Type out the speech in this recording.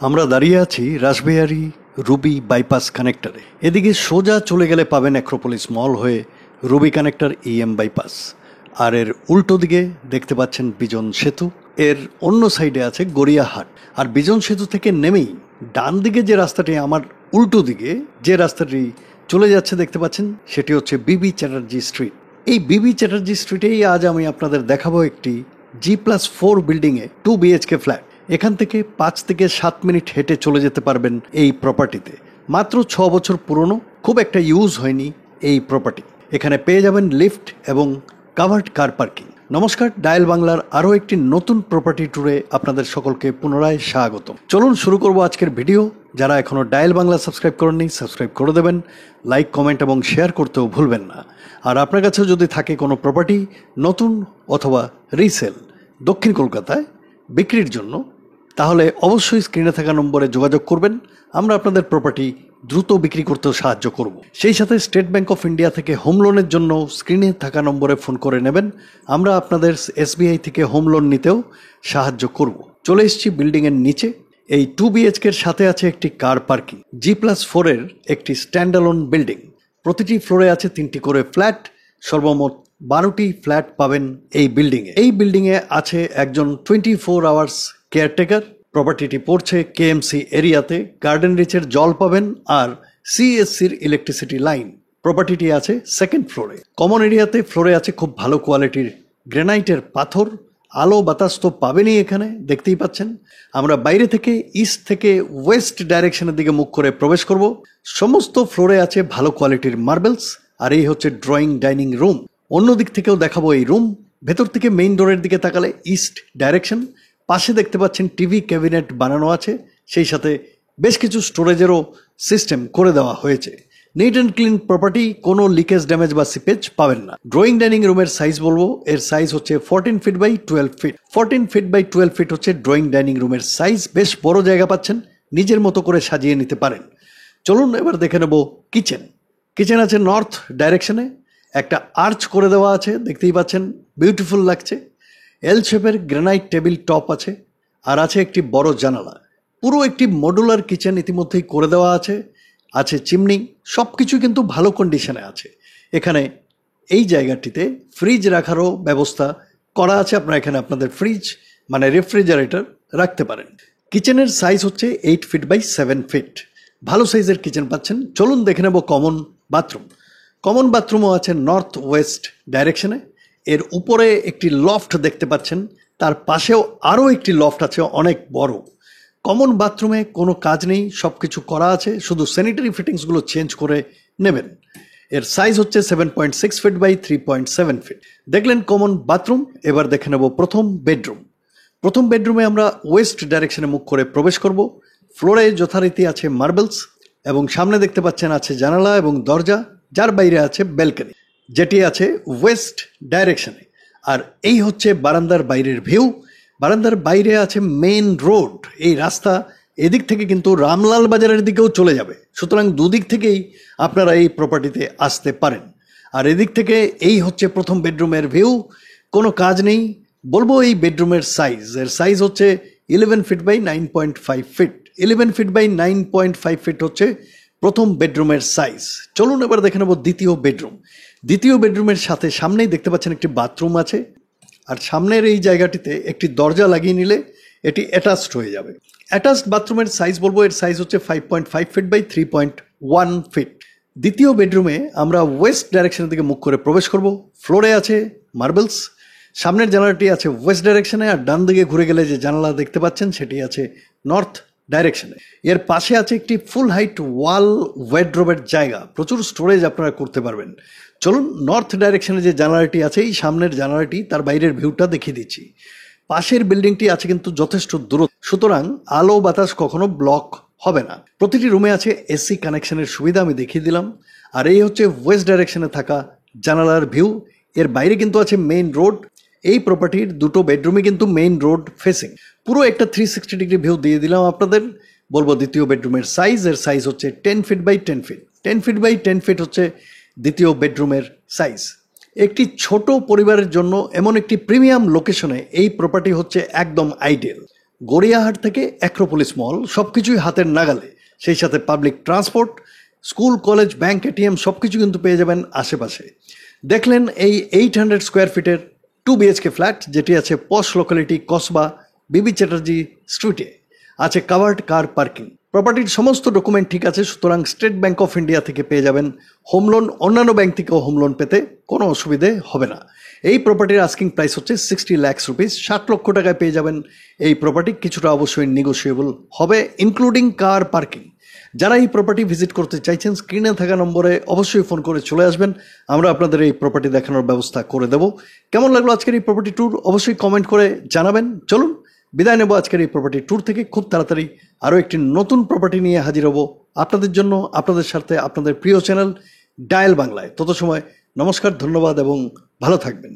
আমরা দাঁড়িয়ে আছি রাসবিহারী রুবি বাইপাস কানেক্টরে। এদিকে সোজা চলে গেলে পাবেন অ্যাক্রোপলিস মল হয়ে রুবি কানেক্টর ইএম বাইপাস, আর এর উল্টো দিকে দেখতে পাচ্ছেন বিজন সেতু। এর অন্য সাইডে আছে গড়িয়াহাট। আর বিজন সেতু থেকে নেমেই ডান দিকে যে রাস্তাটি, আমার উল্টো দিকে যে রাস্তাটি চলে যাচ্ছে দেখতে পাচ্ছেন, সেটি হচ্ছে বিবি চ্যাটার্জি স্ট্রিট। এই বিবি চ্যাটার্জি স্ট্রিটেই আজ আমি আপনাদের দেখাবো একটি G+4 বিল্ডিংয়ে 2 BHK ফ্ল্যাট। এখান থেকে 5 থেকে 7 মিনিট হেঁটে চলে যেতে পারবেন এই প্রপার্টিতে। মাত্র 6 বছর পুরনো, খুব একটা ইউজ হয়নি এই প্রপার্টি। এখানে পেয়ে যাবেন লিফট এবং কাভার্ড কার পার্কিং। নমস্কার, ডায়াল বাংলার আরও একটি নতুন প্রপার্টি ট্যুরে আপনাদের সকলকে পুনরায় স্বাগত। চলুন শুরু করব আজকের ভিডিও। যারা এখনও ডায়াল বাংলা সাবস্ক্রাইব করেননি, সাবস্ক্রাইব করে দেবেন। লাইক, কমেন্ট এবং শেয়ার করতেও ভুলবেন না। আর আপনার কাছেও যদি থাকে কোনো প্রপার্টি নতুন অথবা রিসেল দক্ষিণ কলকাতায় বিক্রির জন্য, তাহলে অবশ্যই স্ক্রিনে থাকা নম্বরে যোগাযোগ করবেন। আমরা আপনাদের প্রপার্টি দ্রুত বিক্রি করতেও সাহায্য করব। সেই সাথে স্টেট ব্যাংক অফ ইন্ডিয়া থেকে হোম লোনের জন্য স্ক্রিনে থাকা নম্বরে ফোন করে নেবেন। আমরা আপনাদের SBI থেকে হোম লোন নিতেও সাহায্য করব। চলে এসেছি বিল্ডিংয়ের নিচে। এই 2 BHKর সাথে আছে একটি কার পার্কিং। G+4 এর একটি স্ট্যান্ডঅ্যালোন বিল্ডিং। প্রতিটি ফ্লোরে আছে 3টি করে ফ্ল্যাট। সর্বমোট 12টি ফ্ল্যাট পাবেন এই বিল্ডিংয়ে। এই বিল্ডিংয়ে আছে একজন 24 আওয়ার্স কেয়ারটেকার। প্রপার্টিটি পড়ছে KMC এরিয়াতে। গার্ডেন রিচের জল পাবেন আর CSCর ইলেকট্রিসিটি লাইন। প্রপার্টিটি আছে সেকেন্ড ফ্লোরে। কমন এরিয়াতে ফ্লোরে আছে খুব ভালো কোয়ালিটির গ্রানাইটের পাথর। আলো বাতাস তো পাবেনই এখানে, দেখতেই পাচ্ছেন। আমরা বাইরে থেকে ইস্ট থেকে ওয়েস্ট ডাইরেকশনের দিকে মুখ করে প্রবেশ করব। সমস্ত ফ্লোরে আছে ভালো কোয়ালিটির মার্বেলস। আর এই হচ্ছে ড্রয়িং ডাইনিং রুম। অন্য দিক থেকেও দেখাবো এই রুম। ভেতর থেকে মেইন ডোরের দিকে তাকালে ইস্ট ডাইরেকশন। পাশে দেখতে পাচ্ছেন টিভি ক্যাবিনেট বানানো আছে, সেই সাথে বেশ কিছু স্টোরেজেরও সিস্টেম করে দেওয়া হয়েছে। নিট অ্যান্ড ক্লিন প্রপার্টি, কোনো লিকেজ, ড্যামেজ বা সিপেজ পাবেন না। ড্রয়িং ডাইনিং রুমের সাইজ বলবো, এর সাইজ হচ্ছে 14 feet by 12 feet. 14 feet by 12 feet হচ্ছে ড্রয়িং ডাইনিং রুমের সাইজ। বেশ বড় জায়গা পাচ্ছেন, নিজের মতো করে সাজিয়ে নিতে পারেন। চলুন এবার দেখে নেব কিচেন। কিচেন আছে নর্থ ডাইরেকশনে। একটা আর্চ করে দেওয়া আছে, দেখতেই পাচ্ছেন, বিউটিফুল লাগছে। এল শেপের গ্রানাইট টেবিল টপ আছে, আর আছে একটি বড় জানালা। পুরো একটি মডুলার কিচেন ইতিমধ্যেই করে দেওয়া আছে। আছে চিমনি, সব কিছু কিন্তু ভালো কন্ডিশনে আছে। এখানে এই জায়গাটিতে ফ্রিজ রাখারও ব্যবস্থা করা আছে। আপনারা এখানে আপনাদের ফ্রিজ মানে রেফ্রিজারেটর রাখতে পারেন। কিচেনের সাইজ হচ্ছে 8 ফিট বাই 7 ফিট। ভালো সাইজের কিচেন পাচ্ছেন। চলুন দেখে নেব কমন বাথরুম। কমন বাথরুমও আছে নর্থ ওয়েস্ট ডাইরেকশনে। এর উপরে একটি লফট দেখতে পাচ্ছেন, তার পাশেও আরও একটি লফট আছে অনেক বড়। কমন বাথরুমে কোনো কাজ নেই, সব কিছু করা আছে, শুধু স্যানিটারি ফিটিংসগুলো চেঞ্জ করে নেবেন। এর সাইজ হচ্ছে 7.6 ফিট বাই 3.7 ফিট। দেখলেন কমন বাথরুম। এবার দেখে নেব প্রথম বেডরুম। প্রথম বেডরুমে আমরা ওয়েস্ট ডাইরেকশনে মুখ করে প্রবেশ করব। ফ্লোরে যথারীতি আছে মার্বেলস এবং সামনে দেখতে পাচ্ছেন আছে জানালা এবং দরজা, যার বাইরে আছে ব্যালকনি, যেটি আছে ওয়েস্ট ডাইরেকশনে। আর এই হচ্ছে বারান্দার বাইরের ভিউ। বারান্দার বাইরে আছে মেইন রোড। এই রাস্তা এদিক থেকে কিন্তু রামলাল বাজারের দিকেও চলে যাবে, সুতরাং দুদিক থেকেই আপনারা এই প্রপার্টিতে আসতে পারেন। আর এদিক থেকে এই হচ্ছে প্রথম বেডরুমের ভিউ। কোনো কাজ নেই। বলবো এই বেডরুমের সাইজ, এর সাইজ হচ্ছে 11 feet by 9.5 feet. 11 feet by 9.5 feet হচ্ছে প্রথম বেডরুমের সাইজ। চলুন এবার দেখে নেব দ্বিতীয় বেডরুম। দ্বিতীয় বেডরুমের সাথে সামনেই দেখতে পাচ্ছেন একটি বাথরুম আছে, আর সামনের এই জায়গাটিতে একটি দরজা লাগিয়ে নিলে এটি অ্যাটাচড হয়ে যাবে। অ্যাটাচড বাথরুমের সাইজ বলবো, এর সাইজ হচ্ছে 5.5 ফিট বাই 3.1 ফিট। দ্বিতীয় বেডরুমে আমরা ওয়েস্ট ডাইরেকশনের দিকে মুখ করে প্রবেশ করব। ফ্লোরে আছে মার্বেলস। সামনের জানালাটি আছে ওয়েস্ট ডাইরেকশনে, আর ডান দিকে ঘুরে গেলে যে জানালা দেখতে পাচ্ছেন সেটি আছে নর্থ ডাইরেকশনে। এর পাশে আছে একটি ফুল হাইট ওয়াল ওয়ার্ডরোবের জায়গা, প্রচুর স্টোরেজ আপনারা করতে পারবেন। চলুন নর্থ ডাইরেকশনে যে জানালাটি আছে, এই সামনের জানালাটি, তার বাইরের ভিউটা দেখিয়ে দিচ্ছি। পাশের বিল্ডিংটি আছে কিন্তু যথেষ্ট দূরত্ব, সুতরাং আলো বাতাস কখনো ব্লক হবে না। প্রতিটি রুমে আছে AC কানেকশনের সুবিধা, আমি দেখিয়ে দিলাম। আর এই হচ্ছে ওয়েস্ট ডাইরেকশনে থাকা জানালার ভিউ। এর বাইরে কিন্তু আছে মেইন রোড। এই প্রপার্টির দুটো বেডরুমই কিন্তু মেইন রোড ফেসিং। পুরো একটা 360 ডিগ্রি ভিউ দিয়ে দিলাম আপনাদের। বলবো দ্বিতীয় বেডরুমের সাইজ, এর সাইজ হচ্ছে 10 feet by 10 feet. 10 feet by 10 feet হচ্ছে দ্বিতীয় বেডরুমের সাইজ। একটি ছোট পরিবারের জন্য এমন একটি প্রিমিয়াম লোকেশনে এই প্রপার্টি হচ্ছে একদম আইডিয়াল। গড়িয়াহাট থেকে অ্যাক্রোপলিস মল সবকিছুই হাতের নাগালে, সেই সাথে public transport, school, college, bank, ATM সবকিছু কিন্তু পেয়ে যাবেন আশেপাশে। দেখলেন এই 800 স্কোয়ার ফিটের 2 BHK ফ্ল্যাট, যেটি আছে পশ লোকালিটি কসবা বিবি চ্যাটার্জি স্ট্রিটে। আছে কাভার্ড কার পার্কিং। প্রপার্টির সমস্ত ডকুমেন্ট ঠিক আছে, সুতরাং স্টেট ব্যাংক অফ ইন্ডিয়া থেকে পেয়ে যাবেন হোম লোন। অন্যান্য ব্যাংক থেকেও হোম লোন পেতে কোনো অসুবিধে হবে না। এই প্রপার্টির আস্কিং প্রাইস হচ্ছে 60 লাখ রুপিস। 60 লক্ষ টাকায় পেয়ে যাবেন এই প্রপার্টি। কিছুটা অবশ্যই নেগোশিয়েবল হবে, ইনক্লুডিং কার পার্কিং। যারা এই প্রপার্টি ভিজিট করতে চাইছেন, স্ক্রিনে থাকা নম্বরে অবশ্যই ফোন করে চলে আসবেন। আমরা আপনাদের এই প্রপার্টি দেখানোর ব্যবস্থা করে দেব। কেমন লাগলো আজকের এই প্রপার্টি ট্যুর অবশ্যই কমেন্ট করে জানাবেন। চলুন বিদায় নেব আজকের এই প্রপার্টি ট্যুর থেকে। খুব তাড়াতাড়ি আরও একটি নতুন প্রপার্টি নিয়ে হাজির হব আপনাদের জন্য, আপনাদের সাথে, আপনাদের প্রিয় চ্যানেল ডায়াল বাংলায়। তত সময় নমস্কার, ধন্যবাদ এবং ভালো থাকবেন।